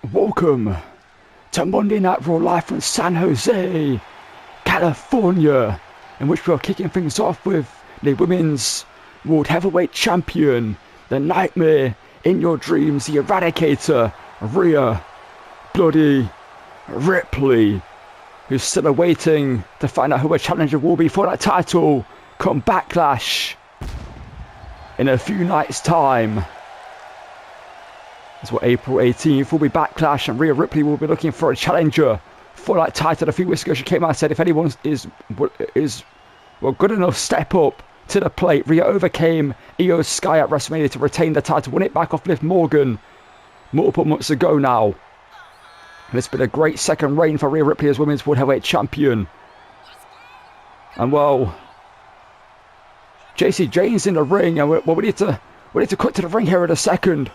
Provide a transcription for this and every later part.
Welcome to Monday Night Raw live from San Jose, California, in which we are kicking things off with the Women's World Heavyweight Champion, the Nightmare in Your Dreams, the Eradicator, Rhea bloody Ripley, who's still awaiting to find out who her challenger will be for that title come Backlash in a few nights' time. That's what April 18th will be Backlash, and Rhea Ripley will be looking for a challenger for that title. A few weeks ago she came out and said if anyone is good enough, step up to the plate. Rhea overcame Io Sky at WrestleMania to retain the title, won it back off Liv Morgan multiple months ago now. And it's been a great second reign for Rhea Ripley as Women's World Heavyweight Champion. And well, JC Jane's in the ring, and we need to cut to the ring here in a second.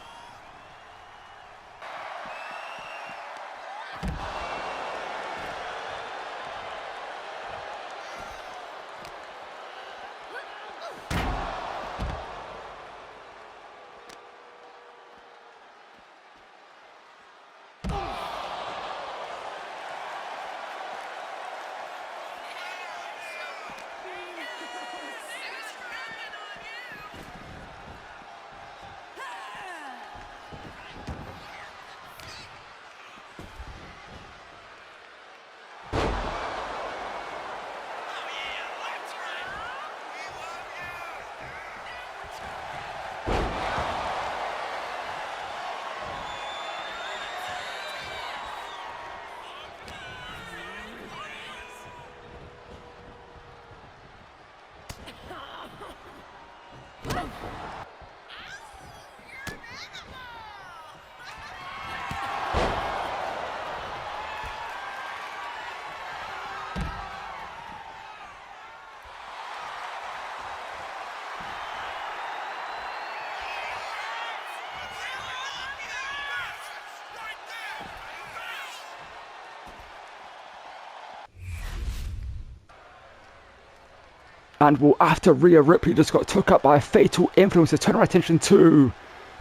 And well, after Rhea Ripley just got took up by a fatal influence, to turn our attention to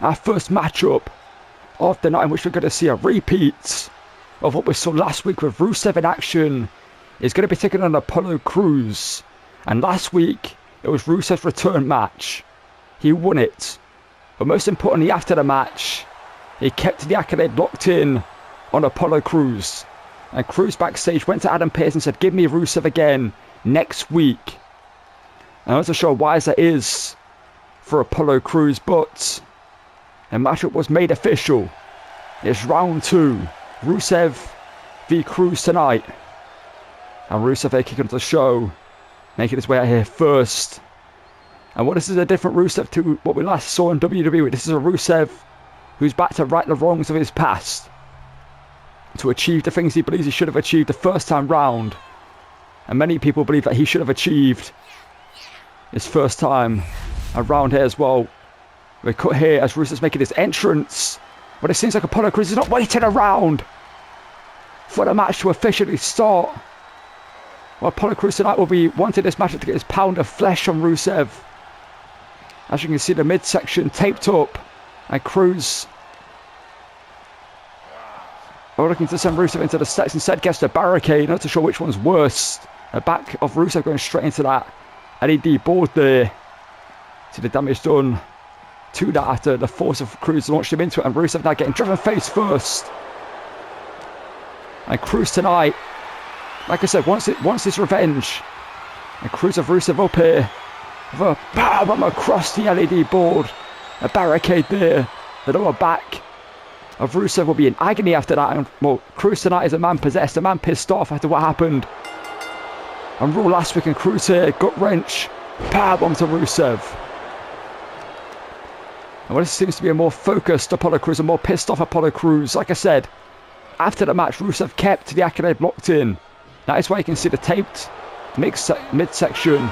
our first matchup of the night, in which we're going to see a repeat of what we saw last week with Rusev in action. Is going to be taking on Apollo Crews. And last week, it was Rusev's return match. He won it. But most importantly, after the match, he kept the accolade locked in on Apollo Crews. And Crews backstage went to Adam Pearce and said, give me Rusev again next week. I'm not so sure why that is for Apollo Crews, but the matchup was made official. It's round 2. Rusev v Crews tonight. And Rusev here kicking off the show, making his way out here first. And what this is a different Rusev to what we last saw in WWE. This is a Rusev who's back to right the wrongs of his past, to achieve the things he believes he should have achieved the first time round. And many people believe that he should have achieved his first time around here as well. We cut here as Rusev's making his entrance, but it seems like Apollo Crews is not waiting around for the match to officially start. Well, Apollo Crews tonight will be wanting this match to get his pound of flesh on Rusev. As you can see, the midsection taped up, and Crews are looking to send Rusev into the steps. Instead gets the barricade. Not too sure which one's worse. The back of Rusev going straight into that LED board there. See the damage done to that after the force of Crews launched him into it, and Rusev now getting driven face first. And Crews tonight, like I said, wants this revenge. And Crews of Rusev up here with a bomb across the LED board. A barricade there. The lower back of Rusev will be in agony after that. And well, Crews tonight is a man possessed, a man pissed off after what happened and Raw last week, and Crews here, gut wrench, powerbomb to Rusev. And well, this seems to be a more focused Apollo Crews, a more pissed off Apollo Crews. Like I said, after the match, Rusev kept the accolade locked in. That is why you can see the taped midsection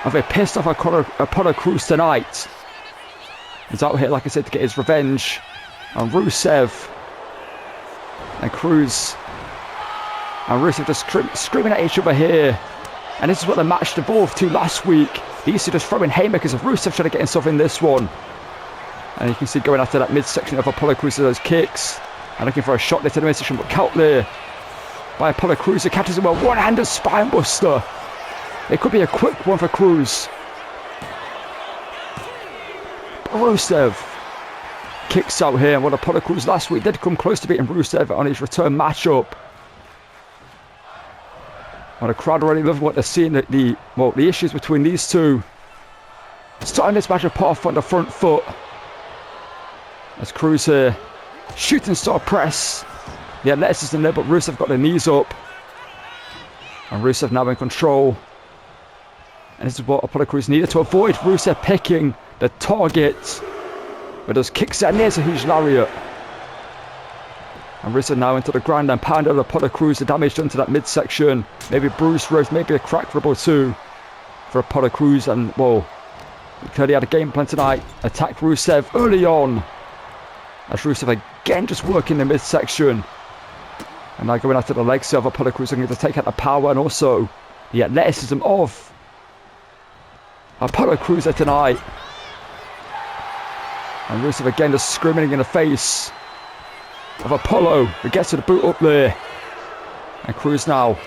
of a pissed off Apollo Crews tonight. He's out here, like I said, to get his revenge on Rusev and Crews. And Rusev just screaming at each other here. And this is what the match devolved to last week. They used to just throw in haymakers of Rusev trying to get himself in this one. And you can see going after that midsection of Apollo Crews with those kicks. And looking for a shot there to the midsection, but caught there by Apollo Crews. He catches him with a one-handed spine buster. It could be a quick one for Crews. Rusev kicks out here, and what Apollo Crews last week did come close to beating Rusev on his return matchup. And the crowd already love what they're seeing, the issues between these two. Starting this match with Path on the front foot. As Crews here, shooting star press. The athleticism there, but Rusev got the knees up. And Rusev now in control. And this is what Apollo Crews needed to avoid Rusev picking the target with those kicks that near a huge lariat. And Rusev now into the ground and pounded Apollo Crews. The damage done to that midsection. Maybe bruised ribs, maybe a cracked rib or two for Apollo Crews. And well, he clearly had a game plan tonight. Attack Rusev early on. As Rusev again just working the midsection. And now going after the legs of Apollo Crews, looking to take out the power and also the athleticism of Apollo Crews tonight. And Rusev again just screaming in the face of Apollo. He gets to the boot up there. And Crews now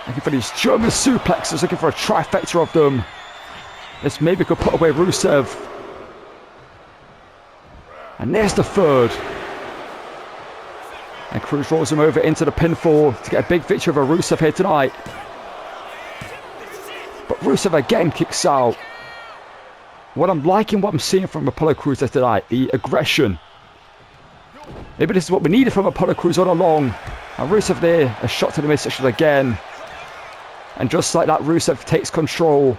looking for these German suplexes, looking for a trifecta of them. This maybe could put away Rusev. And there's the third. And Crews rolls him over into the pinfall to get a big victory over Rusev here tonight. But Rusev again kicks out. What I'm liking, what I'm seeing from Apollo Crews tonight, the aggression. Maybe this is what we needed from Apollo Crews all along. And Rusev there, a shot to the midsection again. And just like that, Rusev takes control.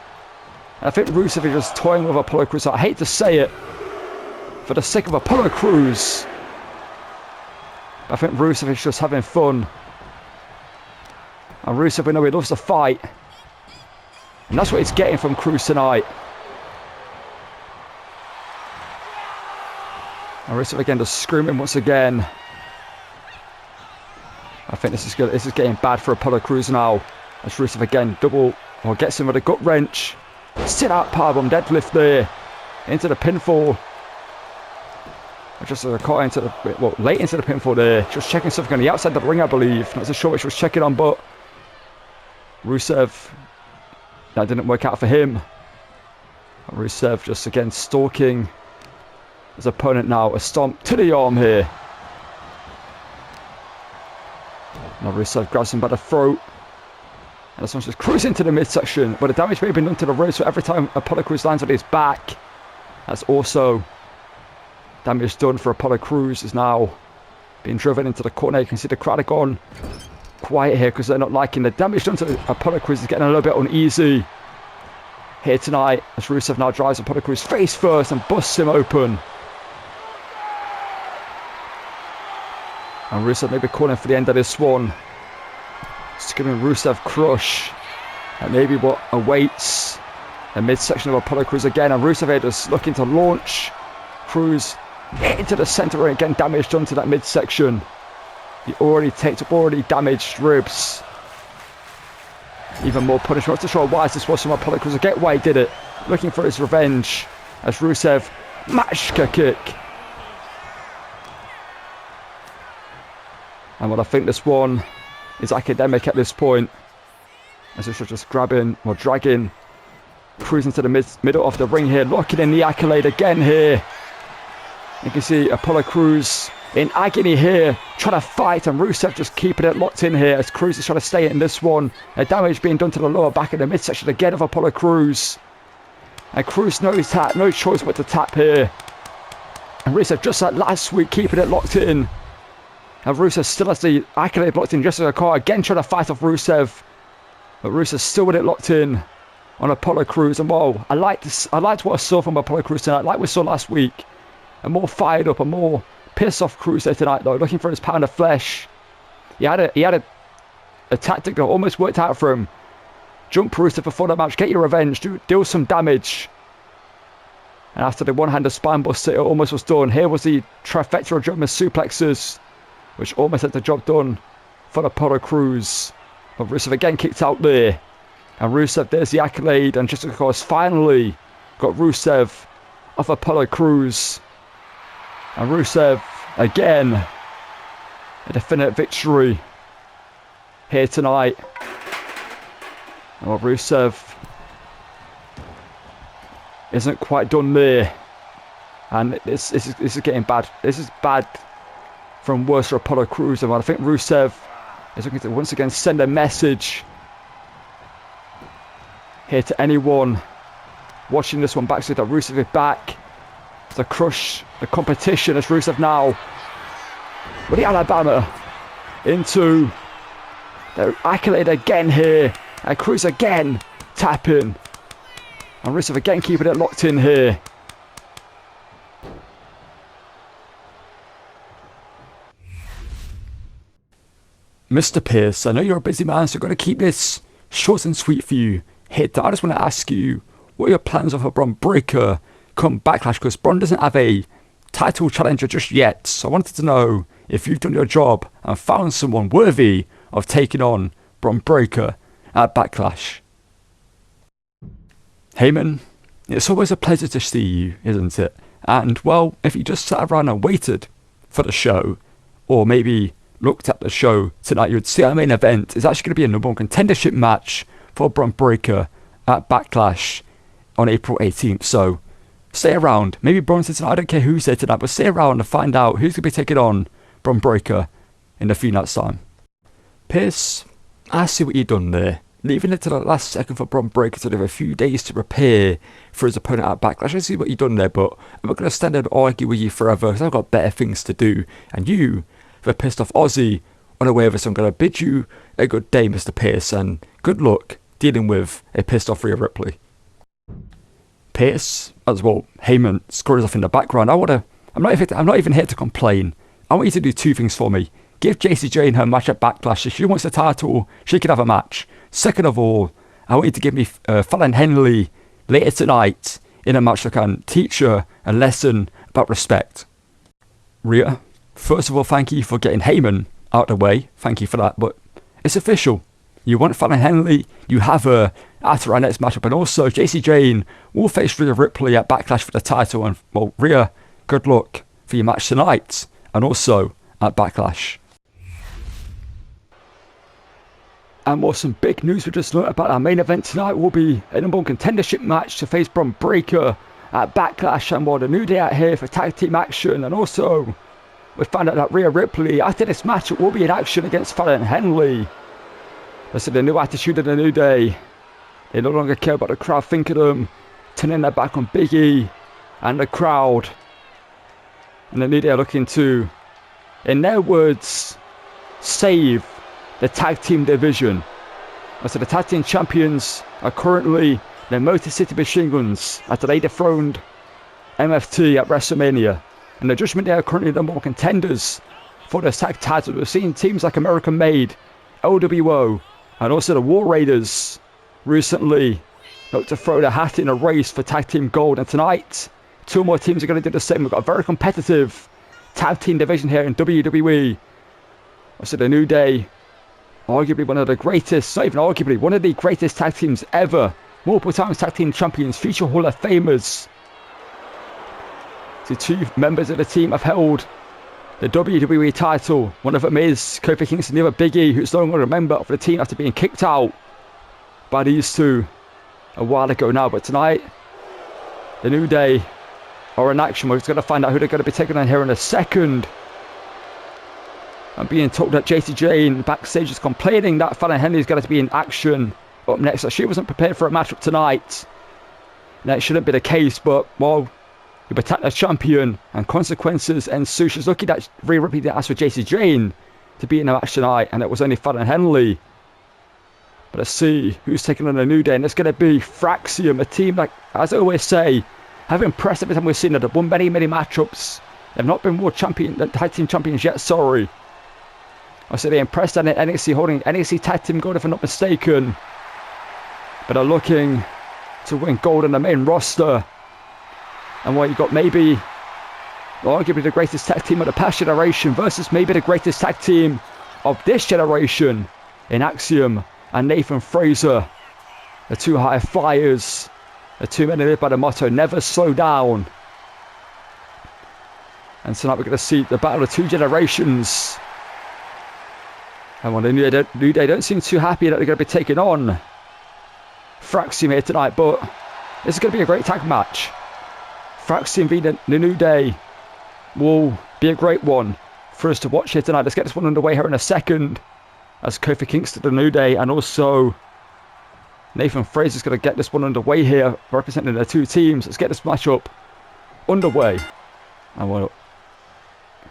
And I think Rusev is just toying with Apollo Crews. I hate to say it, for the sake of Apollo Crews. I think Rusev is just having fun. And Rusev, we know he loves to fight. And that's what he's getting from Crews tonight. And Rusev again just screaming once again. I think this is getting bad for Apollo Crews now. As Rusev again gets him with a gut wrench. Sit out Pipebomb deadlift there. Into the pinfall. Just caught into the, late into the pinfall there. Just checking something on the outside of the ring, I believe. Not so sure which was checking on, but Rusev, that didn't work out for him. Rusev just again stalking his opponent now. A stomp to the arm here. Now Rusev grabs him by the throat. And this one's just cruising to the midsection. But the damage may have been done to the ribs, so every time Apollo Crews lands on his back, that's also damage done for Apollo Crews. Is now being driven into the corner. You can see the crowd are gone quiet here because they're not liking the damage done to Apollo Crews. Is getting a little bit uneasy here tonight as Rusev now drives Apollo Crews face first and busts him open. And Rusev maybe calling for the end of this one. Just giving Rusev crush. And maybe what awaits the midsection of Apollo Crews again. And Rusev here just looking to launch Crews into the centre, and again damage done to that midsection. He already takes up already damaged ribs. Even more punishment. Not too sure why this was from Apollo Crews. I get why he did it. Looking for his revenge as Rusev Machka kick. And what I think this one is academic at this point. As Rusev just grabbing or dragging Crews into the middle of the ring here. Locking in the accolade again here. You can see Apollo Crews in agony here, trying to fight, and Rusev just keeping it locked in here as Crews is trying to stay in this one. The damage being done to the lower back of the midsection again of Apollo Crews. And Crews no choice but to tap here. And Rusev just like last week keeping it locked in. And Rusev still has the accolade locked in just as a car. Again trying to fight off Rusev. But Rusev still with it locked in on Apollo Crews. And whoa, I liked what I saw from Apollo Crews tonight, like we saw last week. A more fired up, a more pissed off Crews there tonight though, looking for his pound of flesh. He had a tactic that almost worked out for him. Jump Rusev before the match, get your revenge, deal some damage. And after the one-handed spine buster, it almost was done. Here was the trifecta of German suplexes, which almost had the job done for Apollo Crews. But Rusev again kicked out there. And Rusev, there's the accolade, and just of course finally got Rusev of Apollo Crews. And Rusev, again, a definite victory here tonight. Well, Rusev isn't quite done there. And this is getting bad. This is bad from worse for Apollo Crews. And I think Rusev is looking to once again send a message here to anyone watching this one back, so that Rusev is back to crush the competition, as Rusev now with the Alabama into the accolade again here, and Crews again tapping, and Rusev again keeping it locked in here. Mr. Pierce, I know you're a busy man, so I'm going to keep this short and sweet for you. I just want to ask you, what are your plans for Bron Breakker come Backlash? Because Bron doesn't have a title challenger just yet, so I wanted to know if you've done your job and found someone worthy of taking on Bron Breakker at Backlash. Heyman, it's always a pleasure to see you, isn't it? And, well, if you just sat around and waited for the show, or maybe looked at the show tonight, you'd see our main event is actually going to be a number one contendership match for Bron Breakker at Backlash on April 18th. So stay around. Maybe Bron said tonight, I don't care who said tonight, but stay around and find out who's going to be taking on Bron Breakker in a few nights' time. Pierce, I see what you've done there. Leaving it to the last second for Bron Breakker to have a few days to prepare for his opponent at Backlash. I see what you've done there, but I'm not going to stand there and argue with you forever, because I've got better things to do. And you, the pissed off Aussie, unaware of this, I'm going to bid you a good day, Mr. Pierce, and good luck dealing with a pissed off Rhea Ripley. Pierce, as well, Heyman scores off in the background. I'm not even here to complain. I want you to do two things for me. Give Jacy Jane her match at Backlash. If she wants the title, she can have a match. Second of all, I want you to give me Fallon Henley later tonight in a match that can teach her a lesson about respect. Rhea, first of all, thank you for getting Heyman out of the way. Thank you for that. But it's official. You want Fallon Henley, you have her after our next matchup. And also, Jacy Jane will face Rhea Ripley at Backlash for the title. And, well, Rhea, good luck for your match tonight and also at Backlash. And more some big news we just learned about our main event tonight will be a number one contendership match to face Bron Breakker at Backlash. And, well, the New Day out here for tag team action. And also, we found out that Rhea Ripley, after this match, will be in action against Fallon Henley. That's the new attitude of the New Day. They no longer care about the crowd thinking of them, turning their back on Big E and the crowd. And the New Day are looking to, in their words, save the tag team division. So the tag team champions are currently the Motor City Machine Guns after they dethroned MFT at WrestleMania. And the Judgment Day are currently the more contenders for the tag titles. We've seen teams like American Made, LWO, and also the War Raiders recently look to throw the hat in a race for tag team gold. And tonight, two more teams are going to do the same. We've got a very competitive tag team division here in WWE. So the New Day, arguably one of the greatest, not even arguably, one of the greatest tag teams ever. Multiple times tag team champions, future Hall of Famers. The two members of the team have held the WWE title. One of them is Kofi Kingston, the other Big E, who's no longer a member of the team after being kicked out by these two a while ago now. But tonight, the New Day are in action. We're just going to find out who they're going to be taking on here in a second. I'm being told that Jacy Jane backstage is complaining that Fallon Henley is going to be in action up next. So she wasn't prepared for a matchup tonight. Now, it shouldn't be the case, but, well, you attack the champion and consequences ensue. She's lucky that Rhea Ripley didn't ask for Jacy Jane to be in the match tonight, and it was only Fallon Henley. But let's see who's taking on the New Day, and it's going to be Fraxiom, a team that, as I always say, have impressed every time we've seen them. They've won many matchups. They've not been world champion, tag team champions yet, sorry. I said they impressed on NXT, holding NXT tag team gold if I'm not mistaken. But are looking to win gold on the main roster. And what you got, maybe arguably the greatest tag team of the past generation versus maybe the greatest tag team of this generation in Axiom and Nathan Fraser. The two high flyers, the two men who live by the motto, never slow down. And tonight we're going to see the battle of two generations. And when the New Day don't seem too happy that they're going to be taking on Fraxiom here tonight, but this is going to be a great tag match. Fraxiom v the New Day will be a great one for us to watch here tonight. Let's get this one underway here in a second, as Kofi Kingston, the New Day, and also Nathan Fraser's going to get this one underway here, representing the two teams. Let's get this matchup underway. And well,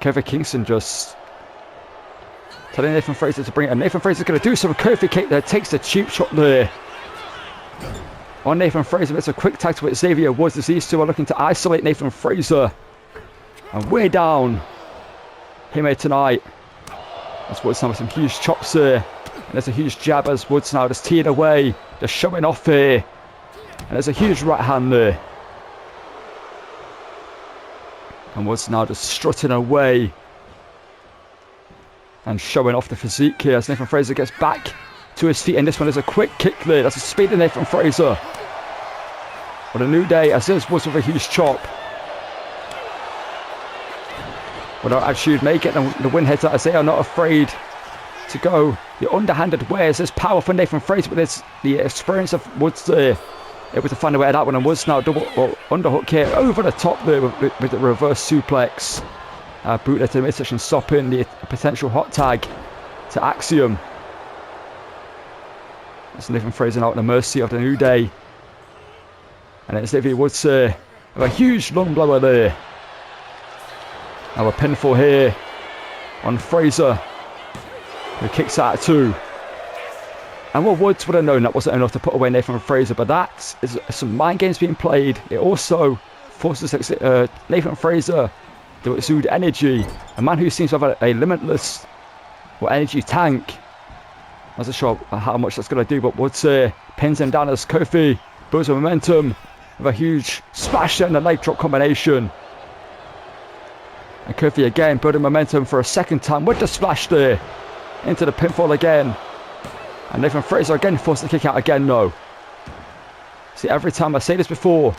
Kofi Kingston just telling Nathan Fraser to bring it, and Nathan Fraser's going to do some Kofi kick there, takes the cheap shot there on Nathan Fraser. It's a quick tag to it. Xavier Woods, as these two are looking to isolate Nathan Fraser, and way down him here tonight. As Woods now with some huge chops there, and there's a huge jab as Woods now just teeing away, just showing off here, and there's a huge right hand there, and Woods now just strutting away and showing off the physique here as Nathan Fraser gets back to his feet, and this one is a quick kick there. That's the speed of Nathan Fraser. But a New Day, as this was with a huge chop, without attitude, may get the win here as they are not afraid to go the underhanded way. As there's power for Nathan Fraser, but the experience of Woods there, able to find a way out of that one, and Woods now double underhook here over the top there with the reverse suplex. Boot there to the midsection, stopping the potential hot tag to Axiom. That's Nathan Fraser now at the mercy of the New Day. And it's Xavier Woods with a huge lung blower there. Now a pinfall here on Fraser, who kicks out at 2. And well, Woods would have known that wasn't enough to put away Nathan Fraser, but that is some mind games being played. It also forces Nathan Fraser to exude energy. A man who seems to have a limitless energy tank. I'm not sure how much that's going to do, but Woods pins him down as Kofi builds momentum with a huge splash and a leg drop combination. And Kofi again building momentum for a second time with the splash there into the pinfall again. And Nathan Fraser again forced to kick out again. No. See, every time, I say this before,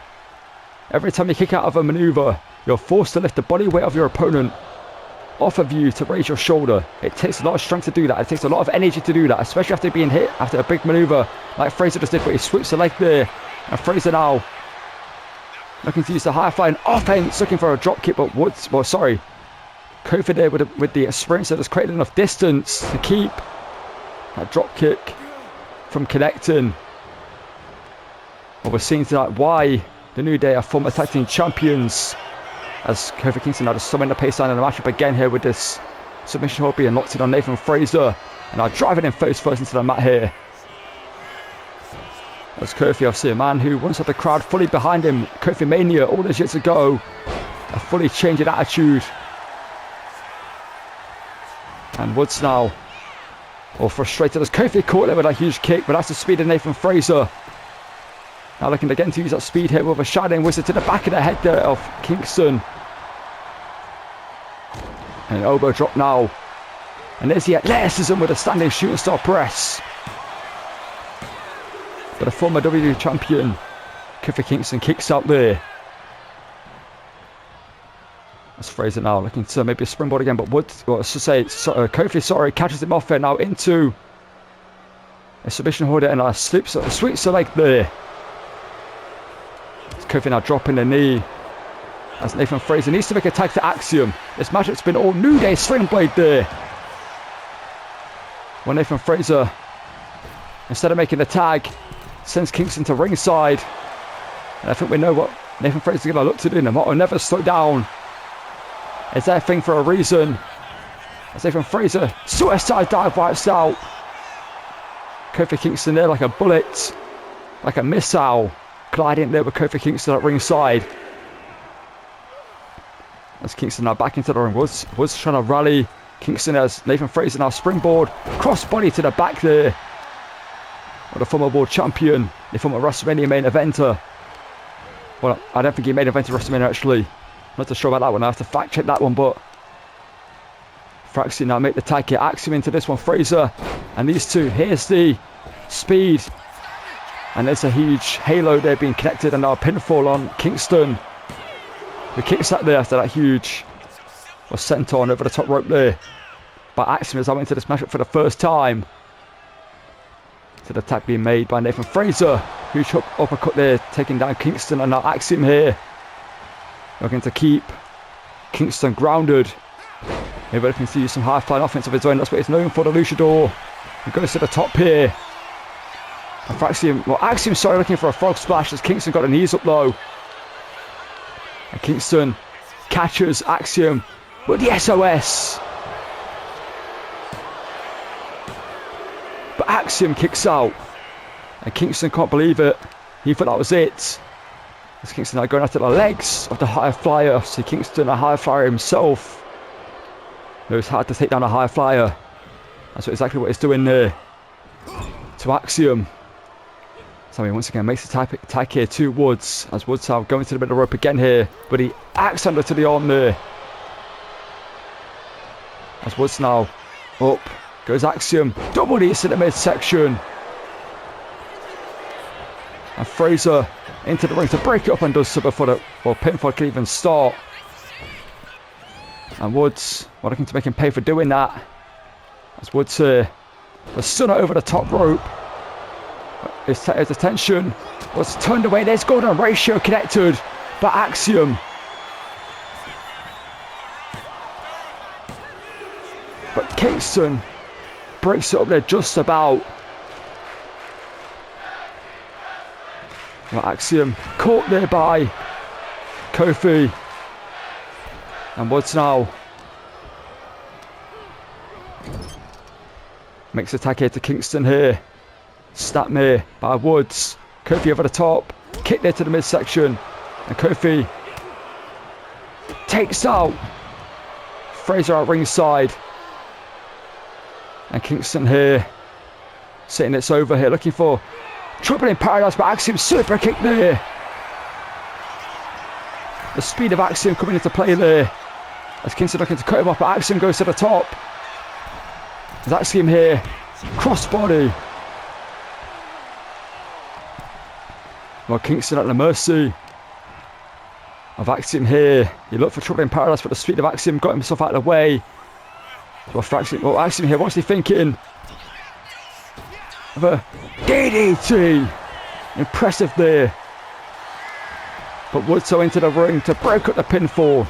every time you kick out of a maneuver, you're forced to lift the body weight of your opponent off of you to raise your shoulder. It takes a lot of strength to do that. It takes a lot of energy to do that, especially after being hit after a big maneuver like Fraser just did, but he sweeps the leg there. And Fraser now looking to use the high flying offense, looking for a drop kick, but Woods, well, sorry, Kofi there with the experience that has created enough distance to keep that drop kick from connecting. Well, we're seeing tonight why the New Day are former tag team champions, as Kofi Kingston now just summing the pace line in the matchup again here with this submission hold being locked in on Nathan Fraser, and now driving him face first into the mat here. As Kofi, obviously a man who once had the crowd fully behind him, Kofi Mania all those years ago, a fully changed attitude. And Woods now all frustrated as Kofi caught there with a huge kick, but that's the speed of Nathan Fraser. Now looking again to use that speed here with a shining wizard to the back of the head there of Kingston. And an elbow drop now. And there's the athleticism with a standing shooting star press. But a former WWE champion, Kofi Kingston, kicks out there. That's Fraser now looking to maybe a springboard again, but Woods, well, let's just say, Kofi, catches him off there now into a submission hold and sweeps the leg there. Kofi now dropping the knee as Nathan Fraser needs to make a tag to Axiom. This matchup's been all New Day sling blade there. When Nathan Fraser, instead of making the tag, sends Kingston to ringside. And I think we know what Nathan Fraser's going to look to do. The motto, never slow down. It's their thing for a reason. As Nathan Fraser, suicide dive wipes out Kofi Kingston there like a bullet, like a missile, gliding there with Kofi Kingston at ringside. As Kingston now back into the ring. Woods trying to rally Kingston as Nathan Fraser now springboard, cross body to the back there. Well, the former world champion, the former WrestleMania main eventer. Well, I don't think he main evented WrestleMania actually. I'm not too sure about that one. I have to fact check that one, but Fraxiom now make the tag here. Axiom into this one, Fraser, and these two. Here's the speed, and there's a huge halo there being connected, and now a pinfall on Kingston, who kicks out there after that huge was sent on over the top rope there by Axiom as I went into this matchup for the first time. So the attack being made by Nathan Fraser. Huge uppercut there, taking down Kingston, and now Axiom here. Looking to keep Kingston grounded. Maybe looking to use some high-flying offense of his own. That's what he's known for, the luchador. He goes to the top here. And Fraxiom, well, Axiom started looking for a frog splash as Kingston got the knees up low. And Kingston catches Axiom with the SOS. But Axiom kicks out. And Kingston can't believe it. He thought that was it. As Kingston now going after the legs of the high flyer. See Kingston, a high flyer himself. Knows how to take down a high flyer. That's exactly what he's doing there to Axiom. So he once again makes the attack here to Woods. As Woods now going to the middle rope again here. But he acts under to the arm there. As Woods now up goes Axiom. Double knees to the midsection. And Fraser into the ring to break it up and does so before the pinfall can even start. And Woods, well, looking to make him pay for doing that. As Woods here, the stunner over the top rope. His attention was turned away. There's golden ratio connected by Axiom. But Kingston breaks it up there just about. Well, Axiom caught there by Kofi. And Woods now makes attack here to Kingston here. Snapmare by Woods. Kofi over the top. Kick there to the midsection. And Kofi takes out Fraser at ringside. And Kingston here sitting it's over here looking for trouble in paradise, but Axiom super kick there. The speed of Axiom coming into play there. As Kingston looking to cut him off, but Axiom goes to the top. As Axiom here, crossbody. Well, Kingston at the mercy of Axiom here. He looked for trouble in paradise, but the speed of Axiom got himself out of the way. Well, Axiom here, what's he thinking? Of a DDT. Impressive there. But Woods into the ring to break up the pinfall.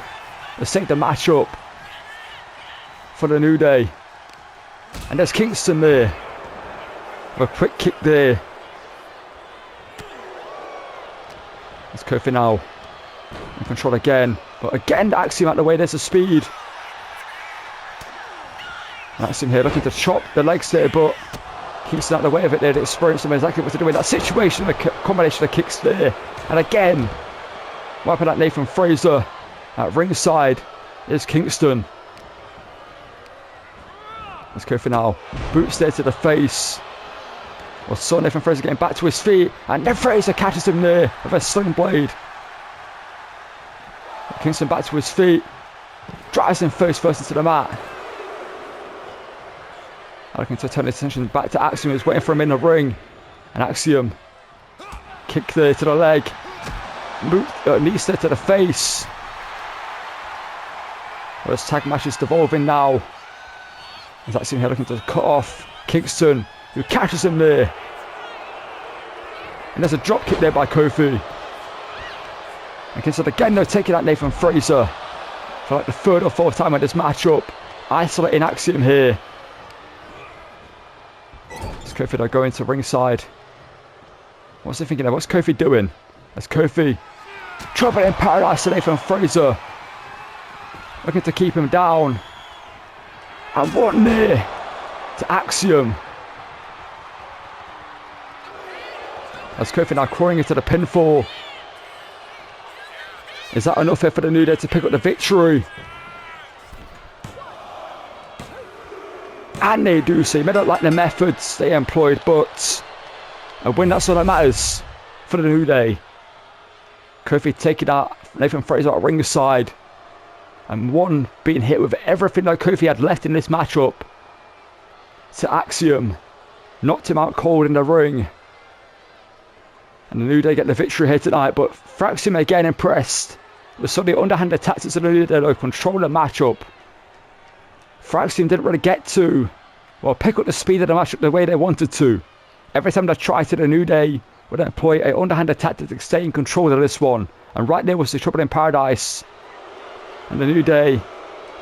To sink the match up for the New Day. And there's Kingston there. With a quick kick there. There's Kofi now in control again. But again, Axiom out the way. There's the speed. And Axiom here looking to chop the legs there, but Kingston out the way of it there. The experience of exactly what to do in that situation. A combination of kicks there. And again, wiping out Nathan Fraser. At ringside is Kingston. Let's go for now. Boots there to the face. Well, saw Nathan Fraser getting back to his feet. And then Fraser catches him there with a sling blade. Kingston back to his feet. Drives him first into the mat. Looking to turn his attention back to Axiom, who's waiting for him in the ring. And Axiom. Kick there to the leg. Knees there to the face. Well, this tag match is devolving now. As Axiom here looking to cut off Kingston, who catches him there. And there's a drop kick there by Kofi. And Kingston again though taking out Nathan Fraser for like the third or fourth time in this matchup. Isolating Axiom here. As Kofi though going to ringside. What's he thinking of? What's Kofi doing? As Kofi trouble in paradise to Nathan Fraser. Looking to keep him down. And one near to Axiom. As Kofi now crawling into the pinfall. Is that enough here for the New Day to pick up the victory? And they do so. You may not like the methods they employed, but a win, that's all that matters for the New Day. Kofi taking out Nathan Fraser at ringside. And one being hit with everything that Kofi had left in this matchup. To Axiom. Knocked him out cold in the ring. And the New Day get the victory here tonight. But Fraxiom again impressed We saw the underhanded tactics of the New Day control the matchup. Fraxiom didn't really get to, well, pick up the speed of the matchup the way they wanted to. Every time they tried to, the New Day would employ an underhanded tactic to stay in control of this one. And right there was the Trouble in Paradise. And the New Day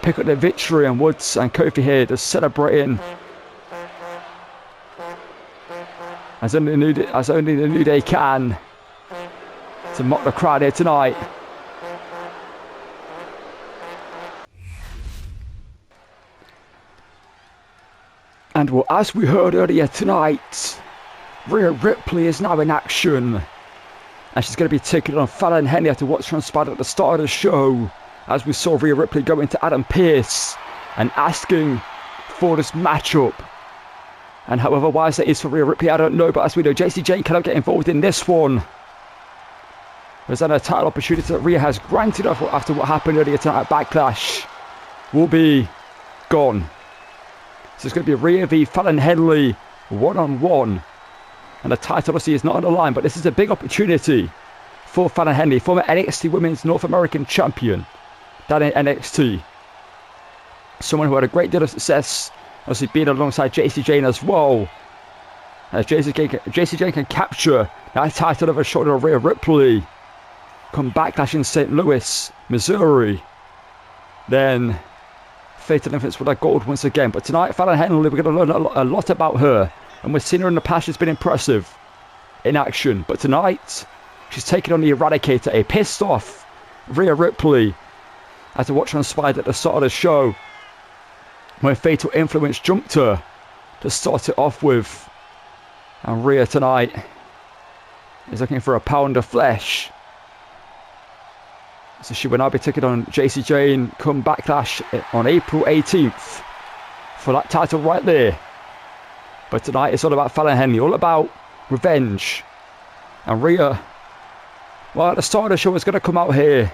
pick up the victory, and Woods and Kofi here just celebrating as only the New Day can to mock the crowd here tonight. And well, as we heard earlier tonight, Rhea Ripley is now in action. And she's going to be taking on Fallon Henley after what transpired at the start of the show. As we saw Rhea Ripley go into Adam Pearce and asking for this matchup. And however wise that is for Rhea Ripley, I don't know. But as we know, Jane cannot get involved in this one. There's then a title opportunity that Rhea has granted after what happened earlier tonight at Backlash will be gone. So it's going to be Rhea v Fallon Henley one-on-one. And the title obviously is not on the line, but this is a big opportunity for Fallon Henley, former NXT Women's North American Champion down in NXT. Someone who had a great deal of success, obviously being alongside Jane as well. As Jane can capture that title over the shoulder of Rhea Ripley. Come Backlash in St. Louis, Missouri. Then Fatal Influence with that gold once again. But tonight, Fallon Henley, we're going to learn a lot about her. And we've seen her in the past, she's been impressive in action. But tonight, she's taking on the Eradicator, a pissed off Rhea Ripley. After what transpired at the start of the show, when Fatal Influence jumped her to start it off with. And Rhea tonight is looking for a pound of flesh. So she will now be taking on Jane come Backlash on April 18th for that title right there. But tonight it's all about Fallon Henley, all about revenge. And Rhea, well, at the start of the show, is going to come out here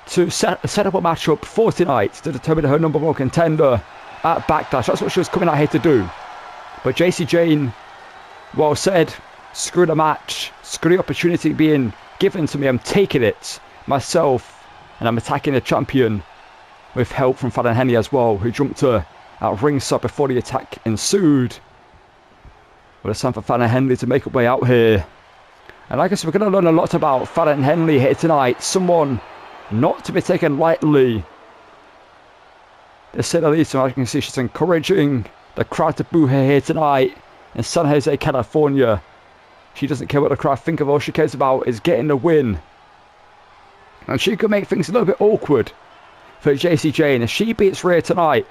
to set up a matchup for tonight to determine her number one contender at Backlash. That's what she was coming out here to do. But Jane, well, said, screw the match, screw the opportunity being given to me, I'm taking it myself, and I'm attacking the champion with help from Fallon Henley as well, who jumped her at ringside before the attack ensued. Well, it's time for Fallon Henley to make her way out here. And like I said, we're going to learn a lot about Fallon Henley here tonight. Someone not to be taken lightly, to say the least. And as you can see, she's encouraging the crowd to boo her here tonight in San Jose, California. She doesn't care what the crowd think of her. All she cares about is getting the win. And she could make things a little bit awkward for Jane. If she beats Rhea tonight,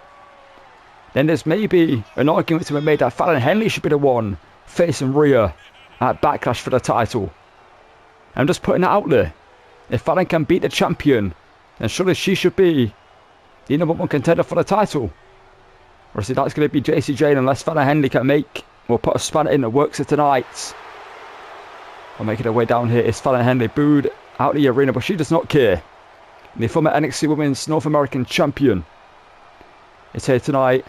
then there's maybe an argument to be made that Fallon Henley should be the one facing Rhea at Backlash for the title. I'm just putting that out there. If Fallon can beat the champion, then surely she should be the number one contender for the title. Obviously that's going to be Jane unless Fallon Henley can make or put a spanner in the works of tonight. We'll make it her way down here. It's Fallon Henley booed out of the arena, but she does not care. The former NXT Women's North American Champion is here tonight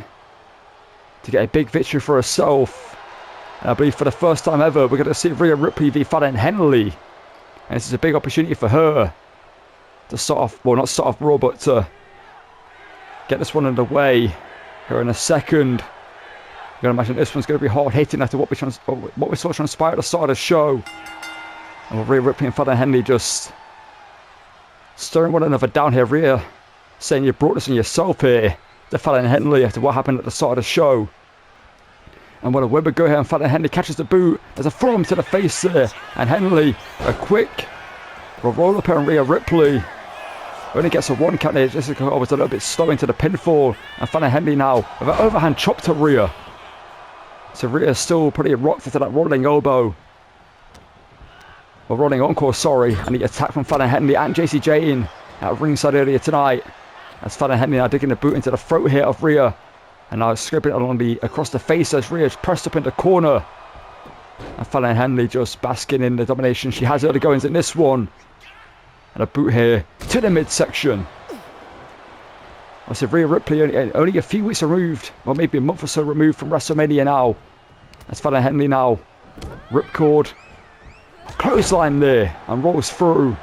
to get a big victory for herself. And I believe for the first time ever, we're going to see Rhea Ripley v Fallon Henley. And this is a big opportunity for her to start off, well, not start off Raw, but to get this one underway here in a second. I'm going to imagine this one's going to be hard hitting after what we saw transpire at the start of the show. And with Rhea Ripley and Fallon Henley just stirring one another down here. Rhea saying you brought this on yourself here to Fallon Henley after what happened at the start of the show. And what a web go here, and Fallon Henley catches the boot. There's a forearm to the face there. And Henley, a quick roll up here on Rhea Ripley. Only gets a one count there. Jessica was a little bit slow into the pinfall. And Fallon Henley now with an overhand chop to Rhea. So Rhea still pretty rocked into that rolling elbow. Or rolling encore, sorry. And the attack from Fallon Henley and Jane at ringside earlier tonight. As Fallon Henley now digging the boot into the throat here of Rhea. And now scraping it across the face as Rhea's pressed up in the corner. And Fallon Henley just basking in the domination she has early goings in this one. And a boot here to the midsection. I said Rhea Ripley only a few weeks removed, or maybe a month or so removed from WrestleMania now. As Fallon Henley now ripcord. Clothesline there and rolls through.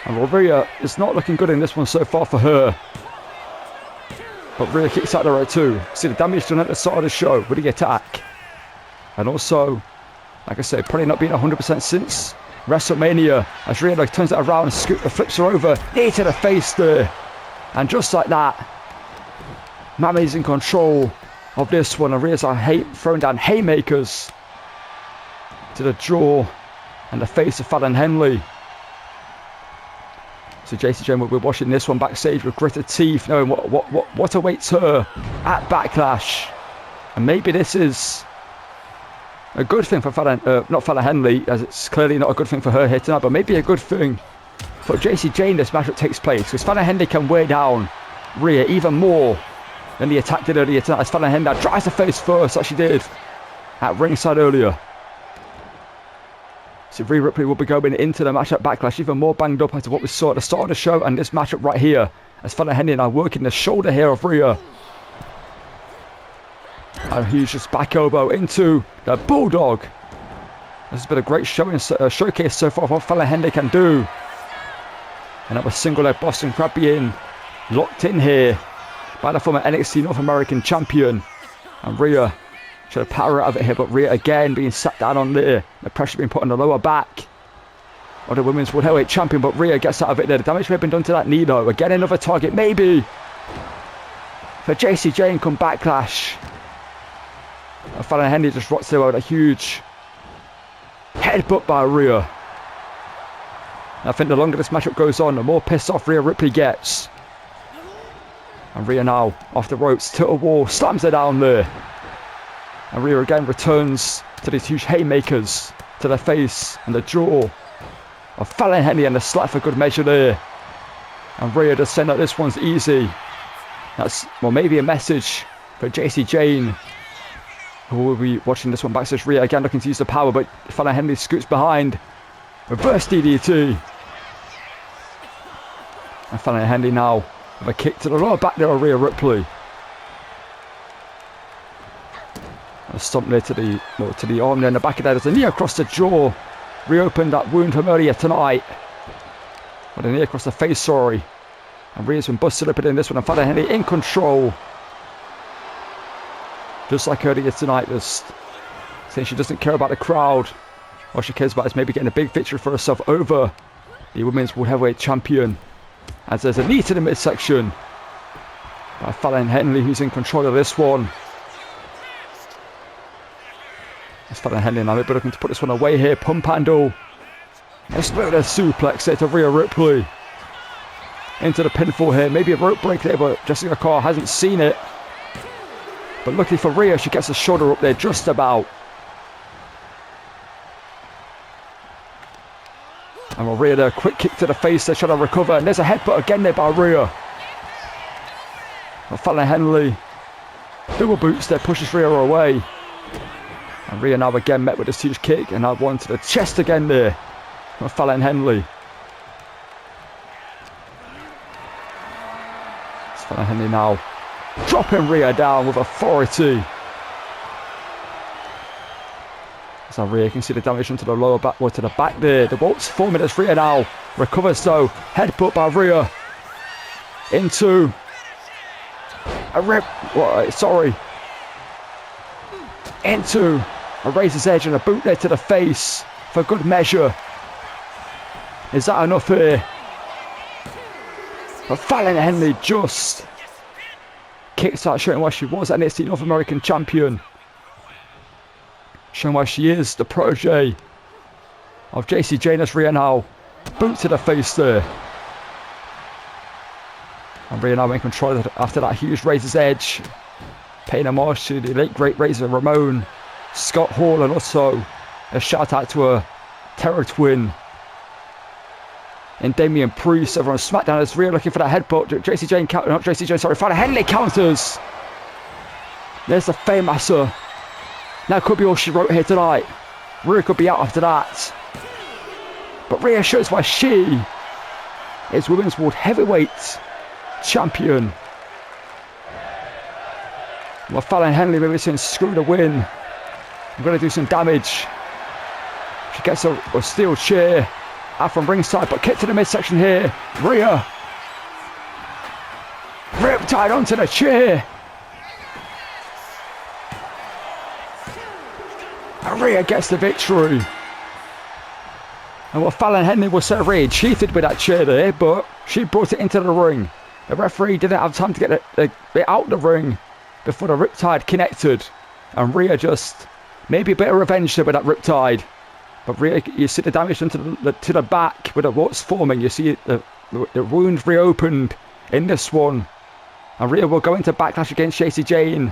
And Rhea is not looking good in this one so far for her. But Rhea kicks out the right too. See the damage done at the start of the show with the attack. And also, like I said, probably not being 100% since WrestleMania. As Rhea turns it around and flips her over. Knee to the face there. And just like that, Mami's in control of this one. And Rhea's throwing down haymakers to the jaw and the face of Fallon Henley. So Jacy Jayne will be watching this one backstage with gritted teeth, knowing what awaits her at Backlash. And maybe this is a good thing for not Fallon Henley, as it's clearly not a good thing for her here tonight, but maybe a good thing for Jacy Jayne this matchup takes place, because Fallon Henley can wear down Rhea even more than the attack did earlier tonight, as Fallon Henley tries to face first, like she did at ringside earlier. So Rhea Ripley will be going into the match at Backlash even more banged up after what we saw at the start of the show, and this matchup right here, as Fallon Henley now working the shoulder here of Rhea. And huge just back elbow into the Bulldog. This has been a great showcase so far of what Fallon Henley can do. Another single leg Boston Crab being locked in here by the former NXT North American champion. And Rhea trying to power out of it here, but Rhea again being sat down on there. The pressure being put on the lower back of the Women's World Heavyweight Champion, but Rhea gets out of it there. The damage may have been done to that knee though. Again, another target maybe for Jacy Jayne come Backlash. And Fallon Henley just rocks there with a huge headbutt by Rhea. And I think the longer this matchup goes on, the more pissed off Rhea Ripley gets. And Rhea now off the ropes to a wall, slams her down there. And Rhea again returns to these huge haymakers to the face and the jaw of Fallon Henley, and the slap for good measure there. And Rhea does saying that this one's easy. That's, well, maybe a message for Jacy Jayne, who will be watching this one backstage. Rhea again looking to use the power, but Fallon Henley scoots behind. Reverse DDT. And Fallon Henley now with a kick to the lower back there of Rhea Ripley. A stomp there to the arm there in the back of that. There's a knee across the jaw. Reopened that wound from earlier tonight. But a knee across the face, sorry. And Rhea's been busted open in this one. And Fallon Henley in control. Just like earlier tonight, just saying she doesn't care about the crowd. All she cares about is maybe getting a big victory for herself over the Women's World Heavyweight Champion. As there's a knee to the midsection by Fallon Henley, who's in control of this one. It's Fallon Henley now, maybe looking to put this one away here. Pump handle. A split suplex there to Rhea Ripley. Into the pinfall here. Maybe a rope break there, but Jessica Carr hasn't seen it. But luckily for Rhea, she gets the shoulder up there just about. And Rhea there, a quick kick to the face. They're trying to recover. And there's a headbutt again there by Rhea. But Fallon Henley, double boots there, pushes Rhea away. And Rhea now again met with this huge kick. And now one to the chest again there from Fallon Henley. It's Fallon Henley now dropping Rhea down with authority. So Rhea can see the damage into the lower back, or to the back there. The waltz forming as Rhea now recovers though. Headbutt by Rhea into a rip. Into a razor's edge and a boot there to the face for good measure. Is that enough here? But Fallon Henley just kicks out, showing why she was NXT North American champion. Showing why she is the protege of Jacy Jayne as Rhea now. Boot to the face there. And Rhea now in control after that huge razor's edge. Paying homage to the late great Razor Ramon, Scott Hall, and also a shout out to a Terror Twin in Damian Priest over on SmackDown as Rhea looking for that headbutt. Jacy Jayne, not Jacy Jayne, sorry, Fallon Henley counters. There's the Fameasser. That could be all she wrote here tonight. Rhea could be out after that. But Rhea shows why she is Women's World Heavyweight Champion. Well, Fallon Henley maybe saying screw the win. I'm going to do some damage. She gets a steel chair out from ringside, but kick to the midsection here. Rhea. Riptide onto the chair. And Rhea gets the victory. And what Fallon Henley was so Rhea cheated with that chair there, but she brought it into the ring. The referee didn't have time to get it out the ring before the Riptide connected. And Rhea just maybe a bit of revenge there with that Riptide. But Rhea, you see the damage to the back with the what's forming. You see the wound reopened in this one. And Rhea will go into backlash against Shacey Jane.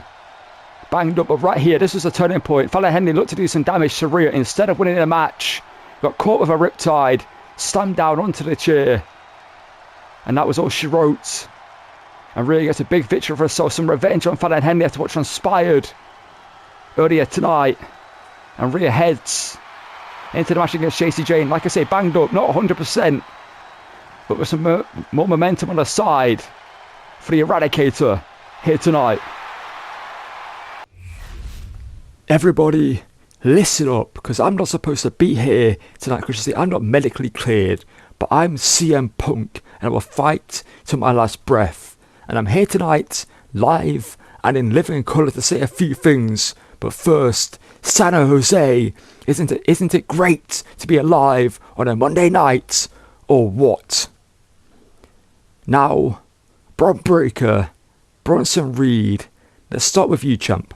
Banged up, but right here, this is a turning point. Fallon Henley looked to do some damage to Rhea instead of winning the match. Got caught with a Riptide, slammed down onto the chair. And that was all she wrote. And Rhea gets a big victory for herself. Some revenge on Fallon Henley after what transpired earlier tonight. And Rhea heads into the match against Shacey Jane. Like I say, banged up, not 100%. But with some more momentum on the side for the Eradicator here tonight. Everybody, listen up, because I'm not supposed to be here tonight, because you see, I'm not medically cleared, but I'm CM Punk, and I will fight to my last breath. And I'm here tonight, live and in living colour, to say a few things. But first, San Jose, isn't it great to be alive on a Monday night, or what? Now, Bron Breakker, Bronson Reed, let's start with you, champ.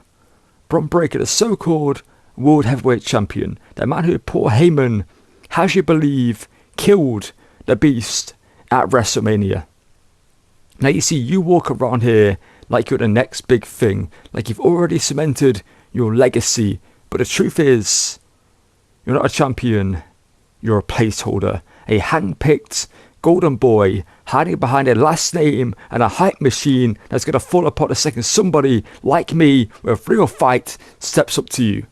Bron Breakker, the so-called World Heavyweight Champion, the man who Paul Heyman has you believe killed the Beast at WrestleMania. Now you see, you walk around here like you're the next big thing, like you've already cemented your legacy, but the truth is, you're not a champion, you're a placeholder, a hand-picked golden boy hiding behind a last name and a hype machine that's going to fall apart the second somebody like me with real fight steps up to you.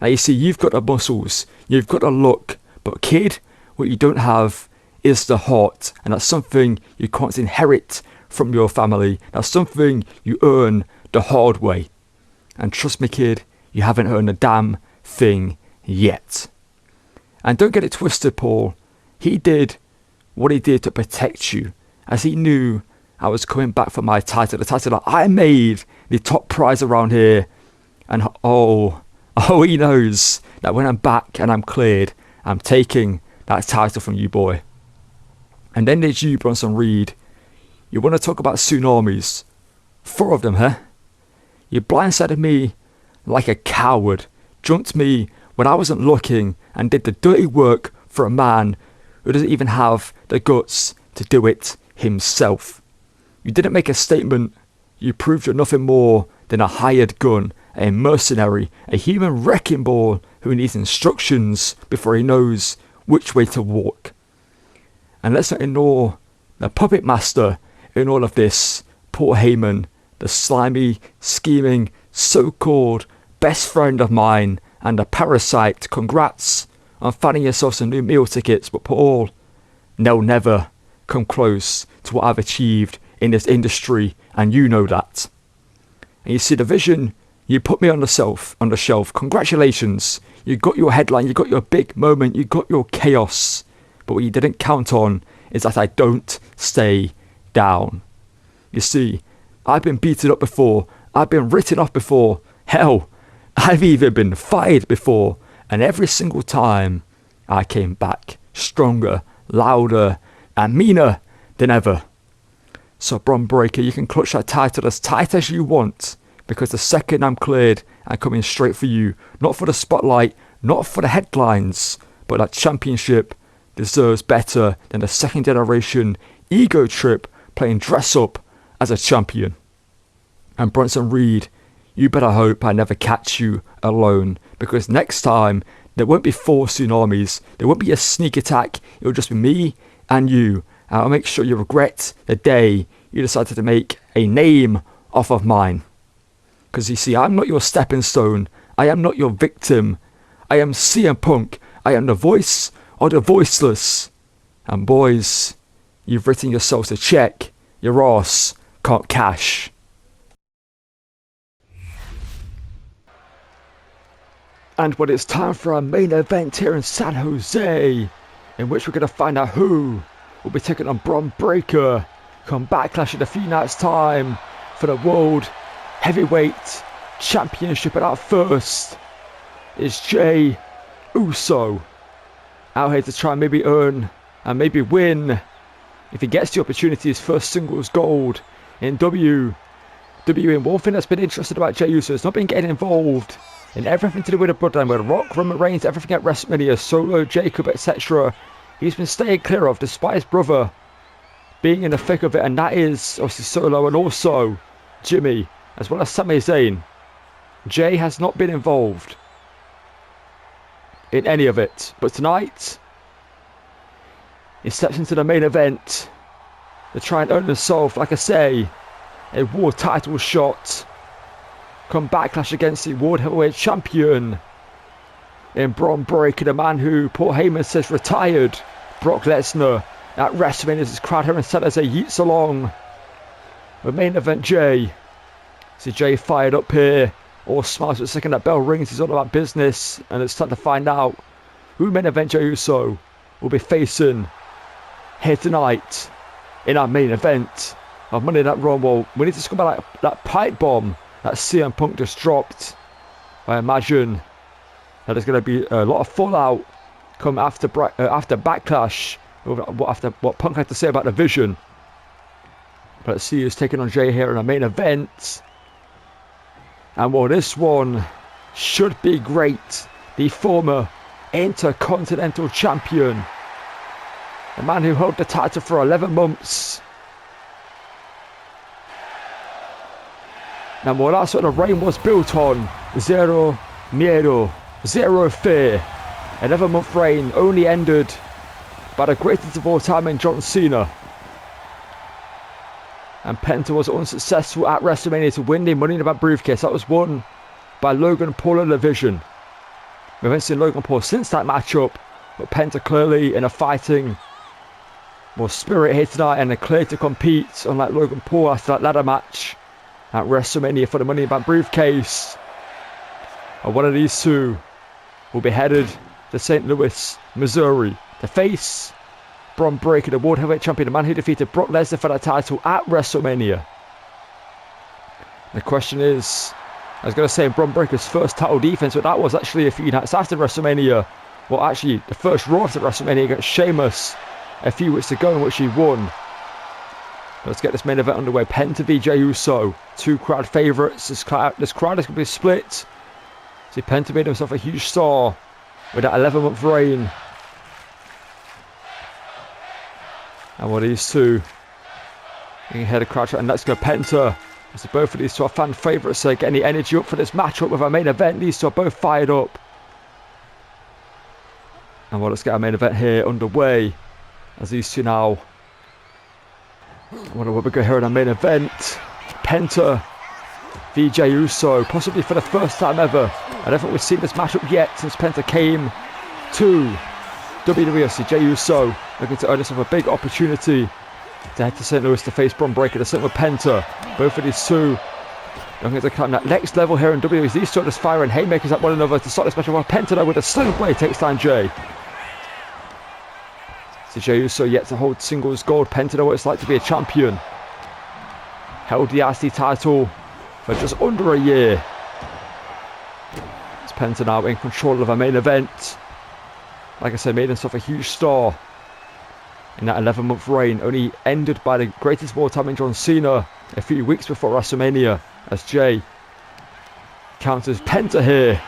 Now you see, you've got the muscles, you've got the look, but kid, what you don't have is the heart, and that's something you can't inherit from your family. That's something you earn the hard way. And trust me, kid, you haven't earned a damn thing yet. And don't get it twisted, Paul. He did what he did to protect you, as he knew I was coming back for my title, the title that I made the top prize around here. And oh, he knows that when I'm back and I'm cleared, I'm taking that title from you, boy. And then there's you, Bronson Reed. You want to talk about tsunamis? 4 of them, huh? You blindsided me like a coward, jumped me when I wasn't looking, and did the dirty work for a man who doesn't even have the guts to do it himself. You didn't make a statement. You proved you're nothing more than a hired gun, a mercenary, a human wrecking ball who needs instructions before he knows which way to walk. And let's not ignore the puppet master in all of this, Paul Heyman, the slimy, scheming, so-called best friend of mine and a parasite. Congrats on finding yourself some new meal tickets, but Paul, they'll never come close to what I've achieved in this industry, and you know that. And you see the vision, you put me on the shelf. Congratulations, you got your headline, you got your big moment, you got your chaos. But what you didn't count on is that I don't stay down. You see, I've been beaten up before, I've been written off before, hell, I've even been fired before, and every single time I came back stronger, louder, and meaner than ever. So Bron Breakker, you can clutch that title as tight as you want, because the second I'm cleared, I'm coming straight for you. Not for the spotlight, not for the headlines, but that championship deserves better than the second generation ego trip playing dress up as a champion. And Bronson Reed, you better hope I never catch you alone, because next time there won't be 4 tsunamis, there won't be a sneak attack, it'll just be me and you, and I'll make sure you regret the day you decided to make a name off of mine. Because you see, I'm not your stepping stone, I am not your victim, I am CM Punk, I am the voice of the voiceless. And boys, you've written yourselves a check your arse can't cash. And when it's time for our main event here in San Jose, in which we're going to find out who will be taking on Bron Breakker come Backlash in a few nights' time for the World Heavyweight Championship. And out first is Jey Uso, out here to try and maybe earn and maybe win, if he gets the opportunity, his first singles gold in WWE. And one thing that's been interesting about Jey Uso has not been getting involved in everything to do with the Bloodline, with Rock, Roman Reigns, everything at WrestleMania, Solo, Jacob, etc. He's been staying clear of, despite his brother being in the thick of it, and that is obviously Solo and also Jimmy, as well as Sami Zayn. Jey has not been involved in any of it, but tonight he steps into the main event to try and earn himself, like I say, a world title shot come Backlash against the World Heavyweight Champion in Bron Breakker, the man who Paul Heyman says retired Brock Lesnar at WrestleMania, as his crowd here and set as he yeets along. The main event, Jey. See Jey fired up here, all smiles, but the second that bell rings, he's all about business, and it's time to find out who main event Jey Uso will be facing here tonight in our main event of Monday Night Raw. Well, we need to talk about that pipe bomb that CM Punk just dropped. I imagine that there's going to be a lot of fallout come after Backlash, after what Punk had to say about the Vision. But let's see who's taking on Jey here in our main event. And well, this one should be great. The former Intercontinental Champion, the man who held the title for 11 months. And well, that's what the reign was built on. Zero miedo, zero fear. 11-month reign only ended by the greatest of all time in John Cena. And Penta was unsuccessful at WrestleMania to win the Money in the Bank briefcase. That was won by Logan Paul in the Vision. We haven't seen Logan Paul since that matchup, but Penta clearly in a fighting spirit here tonight, and they're clear to compete, unlike Logan Paul after that ladder match at WrestleMania for the Money in the Bank briefcase. And one of these two will be headed to St. Louis, Missouri, to face Bron Breakker, the World Heavyweight Champion, the man who defeated Brock Lesnar for that title at WrestleMania. The question is, I was going to say Bron Breakker's first title defense, but that was actually a few nights after WrestleMania. Well, actually, the first Raw after WrestleMania against Sheamus a few weeks ago, in which he won. Let's get this main event underway. Penta v Jey Uso, two crowd favourites. This crowd is going to be split. See, Penta made himself a huge star with that 11-month reign. And what these two, you can hear the crowd, and let's go Penta. So both of these two are fan favourites, so getting the energy up for this matchup with our main event. These two are both fired up. And well, let's get our main event here underway, as these two now, what we go here in our main event. Penta v Jey Uso, possibly for the first time ever. I don't think we've seen this matchup yet since Penta came to WWE. See Jey Uso looking to earn himself a big opportunity to head to St. Louis to face Bron Breakker. The same with Penta. Both of these two looking to climb that next level here in WWE. These two are just firing haymakers at one another to start this match. While Penta though with a sling blade takes down Jey. So Jey Uso yet to hold singles gold. Penta know what it's like to be a champion. Held the IC title for just under a year. It's Penta now in control of our main event. Like I said, made himself a huge star in that 11-month reign, only ended by the greatest of all time in John Cena a few weeks before WrestleMania, as Jey counters Penta here.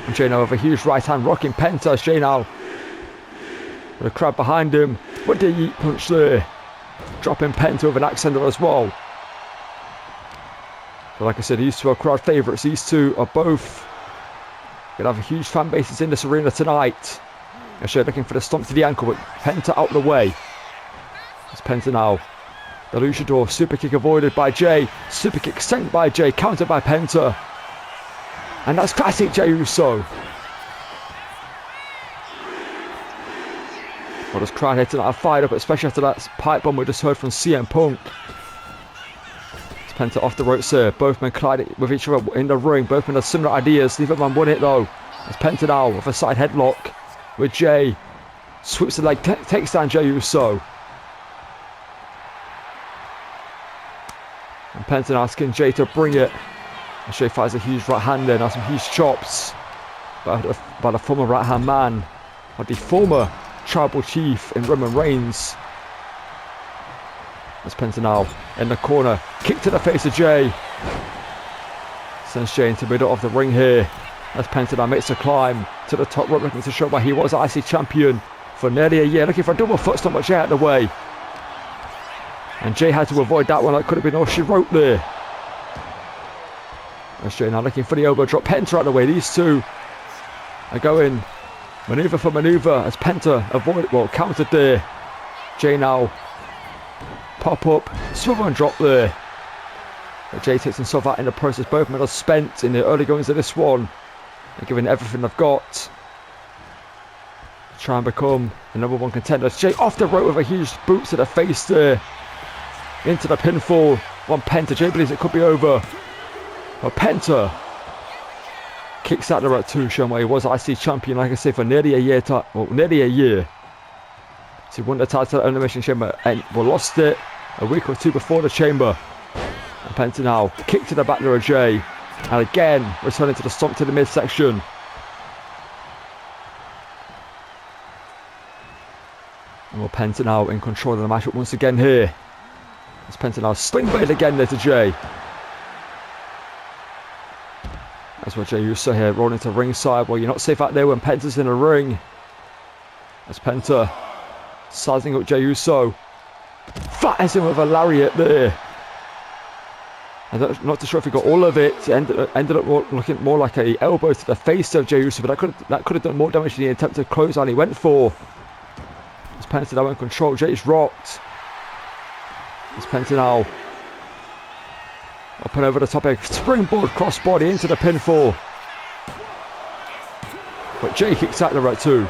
And Jey now with a huge right hand rocking Penta, as Jey now with a crowd behind him, but the yeet punch there, dropping Penta with an axe handle as well. But like I said, these two are crowd favourites. These two are both going to have huge fan bases in this arena tonight. Actually looking for the stomp to the ankle, but Penta out of the way. It's Penta now. The luchador super kick avoided by Jey. Super kick sent by Jey, countered by Penta. And that's classic Jey Uso. Well, this crowd here tonight are fired up, especially after that pipe bomb we just heard from CM Punk. It's Penta off the ropes here. Both men collided with each other in the ring. Both men have similar ideas. Neither man won it though. It's Penta now with a side headlock with Jey. Sweeps the leg, takes down Jey Uso. And Penta asking Jey to bring it. And Jey fires a huge right hand there. Now some huge chops by the former right hand man. By the former tribal chief in Roman Reigns. As Penta now in the corner. Kick to the face of Jey. Sends Jey into the middle of the ring here. As Penta now makes a climb to the top rope, looking to show why he was IC champion for nearly a year. Looking for a double foot stomp, but Jey out of the way. And Jey had to avoid that one. That could have been all she wrote there. As Jey now looking for the elbow drop. Penta out of the way. These two are going manoeuvre for manoeuvre as Penta countered there. Jey now pop up, swivel and drop there. But Jey takes himself out in the process. Both men are spent in the early goings of this one. They're giving everything they've got to try and become the #1 contender. Jey off the rope with a huge boot to the face there. Into the pinfall. One Penta. Jey believes it could be over. But Penta kicks out the rope too, showing why he was IC champion, like I say, for nearly a year. So he won the title at Elimination Chamber and lost it a week or two before the Chamber. And Penta now kick to the back there of Jey. And again, returning to the stomp to the midsection. And Penta now in control of the matchup once again here. As Penta now sling blade again there to Jey. As well, Jey Uso here rolling to ringside. Well, you're not safe out there when Penta's in the ring. As Penta sizing up Jey Uso. Flattens him with a lariat there. I'm not too sure if he got all of it. It ended up looking more like a elbow to the face of Jey Uso, but that could have done more damage than the attempted clothesline he went for. As Penta now in control, Jey's rocked. As Penta now up and over the top, a springboard crossbody into the pinfall. But Jey kicks out the right too.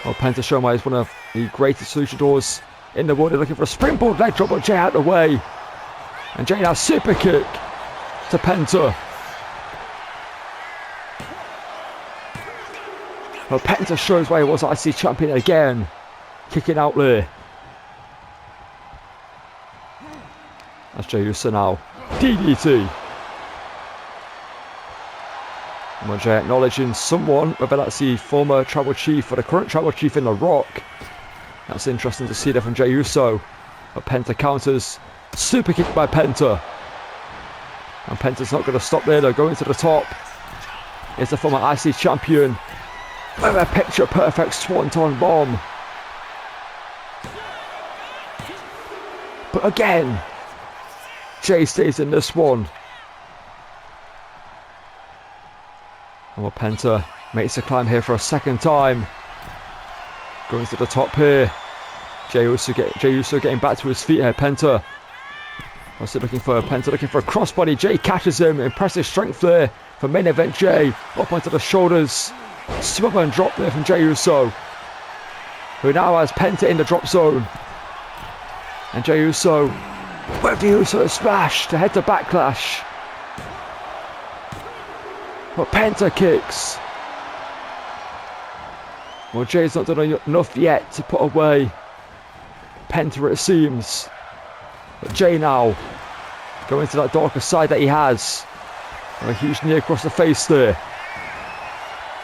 Well, Penta showing why he's one of the greatest luchadors in the world. They're looking for a springboard leg drop, but Jey out the way. And Jey now super kick to Penta. Well, Penta shows why he was IC champion again. Kicking out there. That's Jey Uso now. DDT. And Jey acknowledging someone, whether that's the former tribal chief or the current tribal chief in The Rock. That's interesting to see there from Jey Uso. But Penta counters. Super kick by Penta. And Penta's not going to stop there. They're going to the top. It's the former IC champion. With a picture perfect swanton bomb. But again, Jey stays in this one. And well, Penta makes a climb here for a second time. Going to the top here. Jey Uso getting back to his feet here. Penta also looking for a crossbody. Jey catches him. Impressive strength there for main event Jey. Up onto the shoulders. Swivel and drop there from Jey Uso, who now has Penta in the drop zone. And Jey Uso with the Uso smash to head to backlash. But Penta kicks. Well, Jey's not done enough yet to put away Penta, it seems. But Jey now going to that darker side that he has. And a huge knee across the face there.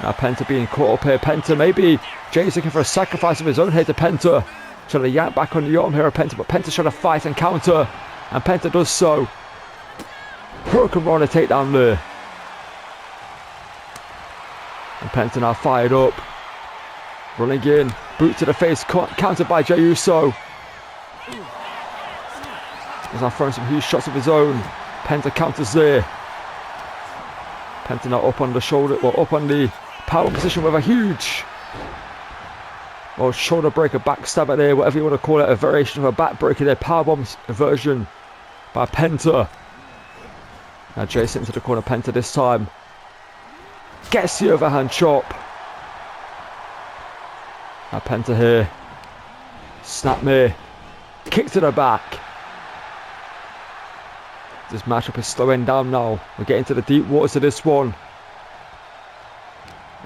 Now Penta being caught up here. Penta, maybe Jey's looking for a sacrifice of his own here to Penta. Trying to yank back on the arm here of Penta, but Penta's trying to fight and counter. And Penta does so. Broken Rana takedown there. And Penta now fired up. Running in. Boot to the face. Countered by Jey Uso. He's now throwing some huge shots of his own. Penta counters there. Penta now up on the shoulder, or up on the power position with a huge shoulder breaker, backstabber there, whatever you want to call it, a variation of a backbreaker there, powerbomb version by Penta. Now Jey into the corner. Penta this time gets the overhand chop. Now Penta here, snap me, kick to the back. This matchup is slowing down now. We're getting to the deep waters of this one.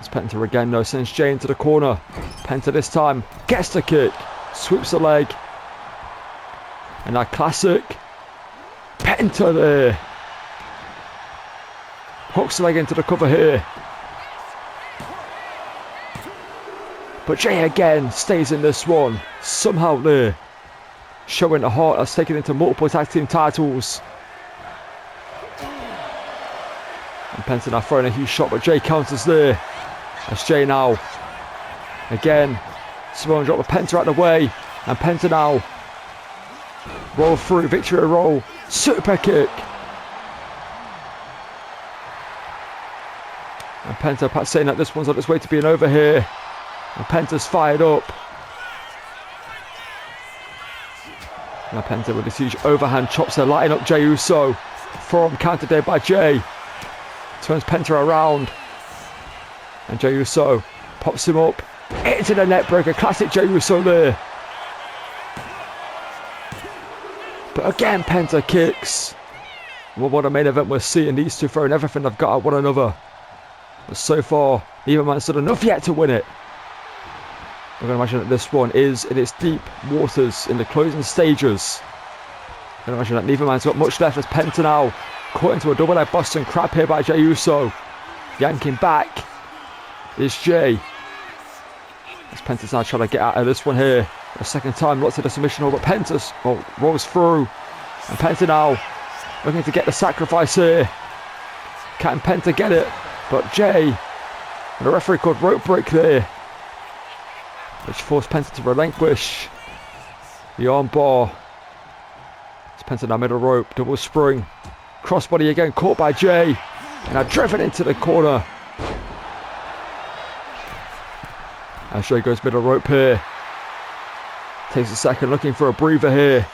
It's Penta again though, sends Jey into the corner. Penta this time gets the kick, sweeps the leg. And that classic Penta there. Hooks the leg into the cover here. But Jey again stays in this one. Somehow there. Showing the heart that's taken into multiple tag team titles. And Penta now throwing a huge shot, but Jey counters there. As Jey now again Samoan drop with Penta out of the way, and Penta now roll through, victory roll, super kick, and Penta perhaps saying that this one's on its way to being over here, and Penta's fired up. Now Penta with this huge overhand chops there, lighting up Jey Uso. Forearm counter there by Jey. Turns Penta around. And Jey Uso pops him up into the net breaker. Classic Jey Uso there. But again, Penta kicks. Well, what a main event we're seeing. These two throwing everything they've got at one another. But so far, neither man's done enough yet to win it. I'm going to imagine that this one is in its deep waters in the closing stages. I'm going to imagine that neither man's got much left as Penta now caught into a double leg Boston Crab here by Jey Uso. Yanking back is Jey. As Penta's now trying to get out of this one here. A second time, lots of the submission hold, but Penta rolls through. And Penta now looking to get the sacrifice here. Can Penta get it? But Jey, and the referee called rope break there, which forced Penta to relinquish the arm bar. It's Penta now middle rope, double spring. Crossbody again, caught by Jey. And now driven into the corner. As Jey goes middle rope here. Takes a second looking for a breather here.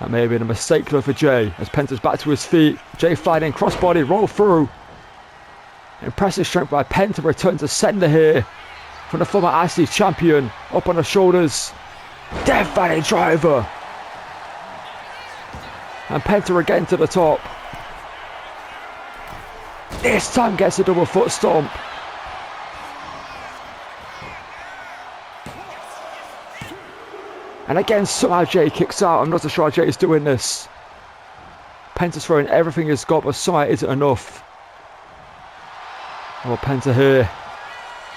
That may have been a mistake though for Jey. As Penta's back to his feet. Jey flying in, crossbody, roll through. Impressive strength by Penta, return to sender here. From the former IC champion. Up on the shoulders. Death Valley driver. And Penta again to the top. This time gets a double foot stomp. And again, somehow Jey kicks out. I'm not so sure how Jey is doing this. Penta's throwing everything he's got, but somehow it isn't enough. Oh, Penta here.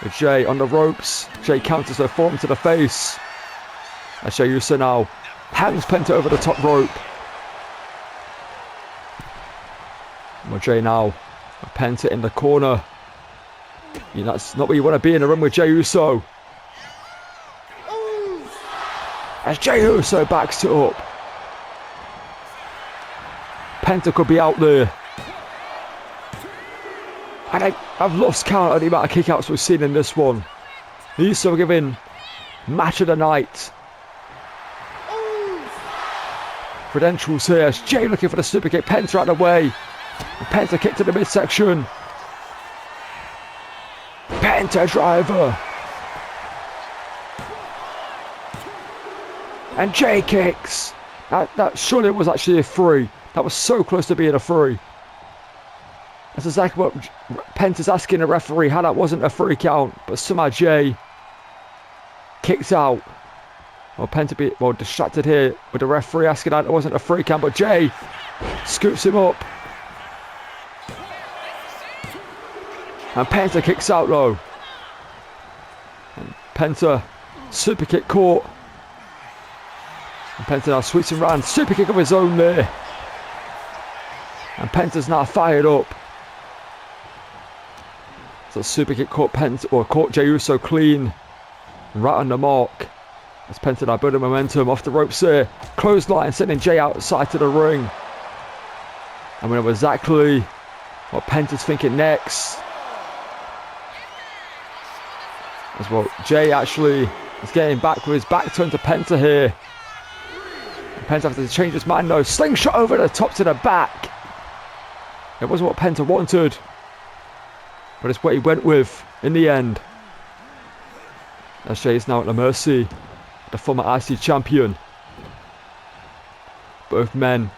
With Jey on the ropes. Jey counters her forearm to the face. As Jey Uso now hangs Penta over the top rope. Well, Jey now with Penta in the corner. That's not where you want to be in a ring with Jey Uso. As Jey Uso backs it up. Penta could be out there. And I've lost count of the amount of kickouts we've seen in this one. Uso giving match of the night. Credentials here as Jey looking for the super kick. Penta out of the way. And Penta kick to the midsection. Penta driver. And Jey kicks. That surely was actually a free. That was so close to being a free. That's exactly what Penta's asking the referee, how that wasn't a free count. But somehow Jey kicks out. Well, Penta be distracted here with the referee asking that it wasn't a free count. But Jey scoops him up. And Penta kicks out though. And Penta super kick caught. And Penta now sweeps him round. Super kick of his own there. And Penta's now fired up. So super kick caught Penta, or caught Jey Uso clean. Right on the mark. As Penta now building momentum off the ropes there. Clothesline sending Jey outside to the ring. And we know exactly what Penta's thinking next. As well, Jey actually is getting back with his back turned to Penta here. And Penta has to change his mind though. Slingshot over the top to the back. It wasn't what Penta wanted. But it's what he went with in the end. As Jey is now at the mercy of the former IC champion. Both men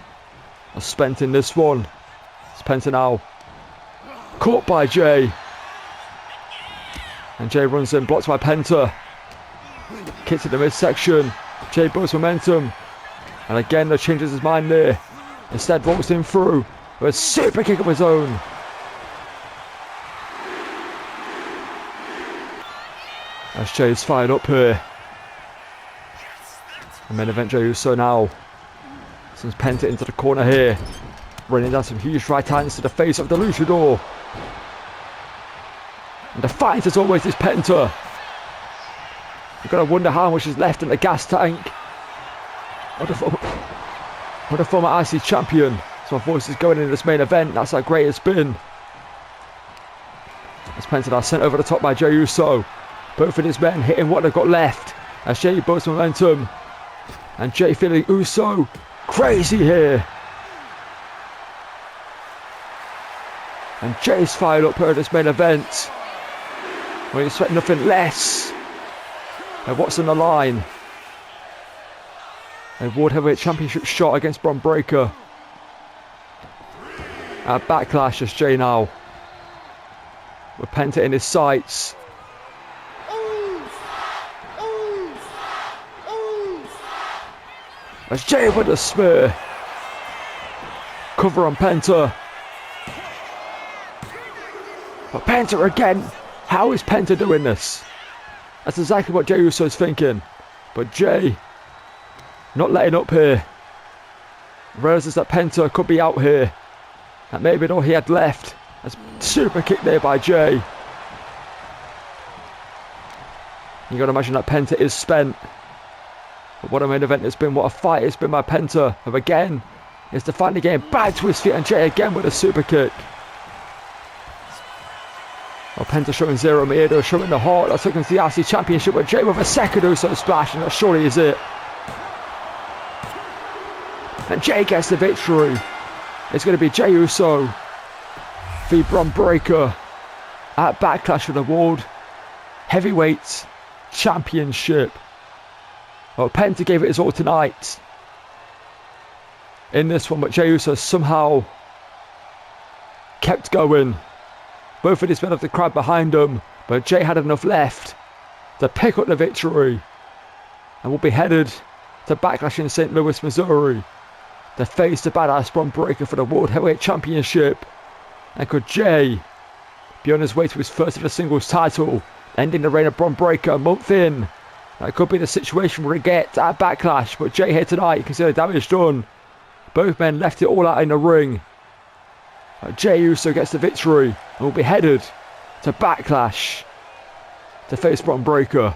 are spent in this one. It's Penta now caught by Jey. And Jey runs in, blocked by Penta. Kicks in the midsection. Jey builds momentum. And again, no changes his mind there. Instead, rolls him through with a super kick of his own. As Jey's fired up here. And main event Jey Uso now. Sends Penta into the corner here. Running down some huge right hands to the face of the luchador. And the fight as always is Penta. You've got to wonder how much is left in the gas tank. What a former IC champion. So my voice is going in this main event. That's how great it's been. As Penta now sent over the top by Jey Uso. Both of his men hitting what they've got left. As Jey builds momentum. And Jey feeling Uso crazy here. And Jey's fired up here at this main event. We expect nothing less. And what's on the line? A World Heavyweight Championship shot against Bron Breakker. At Backlash as Jey now. With Penta in his sights. As Jey with a spear. Cover on Penta. But Penta again. How is Penta doing this? That's exactly what Jey Uso is thinking. But Jey not letting up here. Realizes that Penta could be out here. That may be all he had left. That's a super kick there by Jey. You gotta imagine that Penta is spent. But what a main event it's been. What a fight it's been by Penta. And again, it's the finally getting back to his feet. And Jey again with a super kick. Well, Penta showing zero meter, showing the heart that took him to the IC Championship, but Jey with a second Uso splash, and that surely is it. And Jey gets the victory. It's going to be Jey Uso v Bron Breakker at Backlash for the World Heavyweight Championship. Well, Penta gave it his all tonight in this one, but Jey Uso somehow kept going. Both of these men have the crowd behind them, but Jey had enough left to pick up the victory. And will be headed to Backlash in St. Louis, Missouri to face the badass Bron Breakker for the World Heavyweight Championship. And could Jey be on his way to his first ever singles title, ending the reign of Bron Breakker a month in? That could be the situation we get at Backlash, but Jey here tonight, you can see the damage done. Both men left it all out in the ring. Jey Uso gets the victory and will be headed to Backlash to face Bron Breakker.